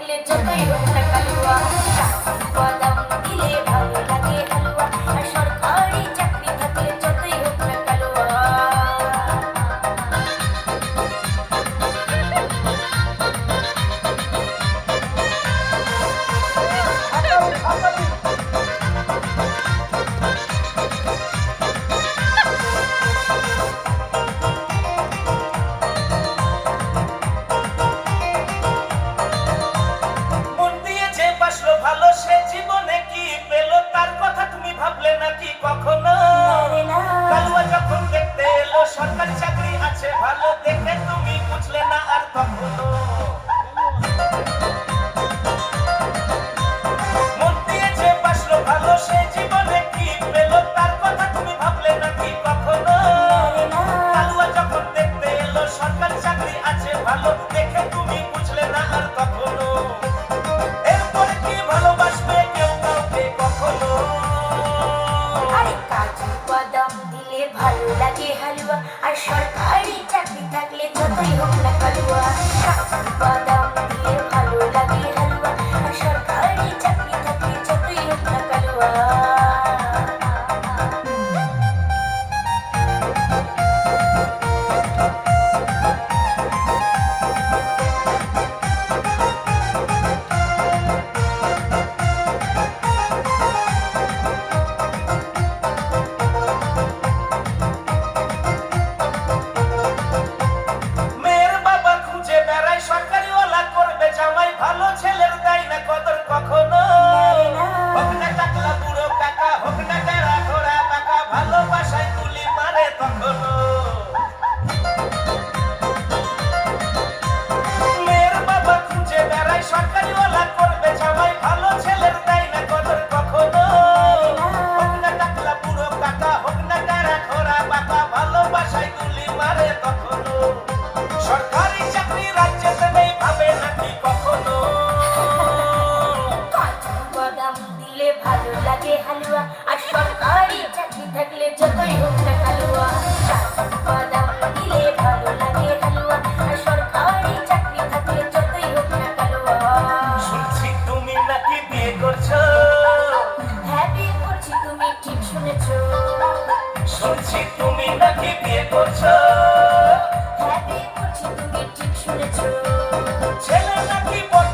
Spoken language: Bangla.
থাকলে যতই হোক না কালুয়া, কাজু বাদাম দিলে ভালো লাগে হালুয়া, আর সরকারি চাকরি থাকলে যতই হোক না কালুয়া। মন দিয়ে যে বাসলো ভালো সে জীবনে কি পেল তার কথা তুমি ভাবলে নাকি কখনো? আরে না, কালুয়া যখন দেখতে এলো সরকারি চাকরি আছে ভালো দেখে তুমি বুঝলে না আর কখনো? মন দিয়ে যে বাসলো ভালো সে জীবনে কি পেল তার কথা তুমি ভাবলে নাকি কখনো? আরে না, কালুয়া যখন দেখতে এলো সরকারি চাকরি আছে ভালো দেখে তুমি বুঝলে না আর কখনো? এরপরে কি ভালোবাসবে কেউ কাউকে কখনো? আরে কাজু বাদাম দিলে ভালো লাগে হালুয়া, আর সরকারি চাকরি থাকলে যতই হোক না কালুয়া, কাজু বাদাম দিলে ভালো লাগে হালুয়া, আর সরকারি চাকরি থাকলে যতই হোক না কালুয়া। মেয়ের বাবা খুঁজে বেড়ায় সরকারিওয়ালা করবে জামাই, ভালো ছেলের দেয় না কদর কখনো। হোক না টাকলা বুড়ো কাকা, হোক না টেরা ঘোড়া পাকা, ভালোবাসায় গুলি মারে তখনো। মেয়ের বাবা খুঁজে বেড়ায় সরকারিওয়ালা করবে জামাই, ভালো ছেলের দেয় না কদর কখনো। হোক না টাকলা বুড়ো কাকা, হোক না টেরা ঘোড়া পাকা, ভালোবাসায় গুলি মারে তখনো। সরকারি চাকরি রাজ্যেতে নেই ভাবে নাকি কখনো? কাজু বাদাম দিলে ভালো লাগে হালুয়া, আর সরকারি চাকরি থাকলে যতই হোক না কালুয়া, কাজু বাদাম দিলে ভালো লাগে হালুয়া, আর সরকারি চাকরি থাকলে যতই হোক না কালুয়া। শুনছি তুমি নাকি বিয়ে করছো? হ্যাঁ, বিয়ে করছি, তুমি ঠিক শুনেছো। শুনছি তুমি নাকি বিয়ে করছো? হ্যাঁ, বিয়ে করছি, তুমি ঠিক শুনেছো। ছেলে নাকি বড়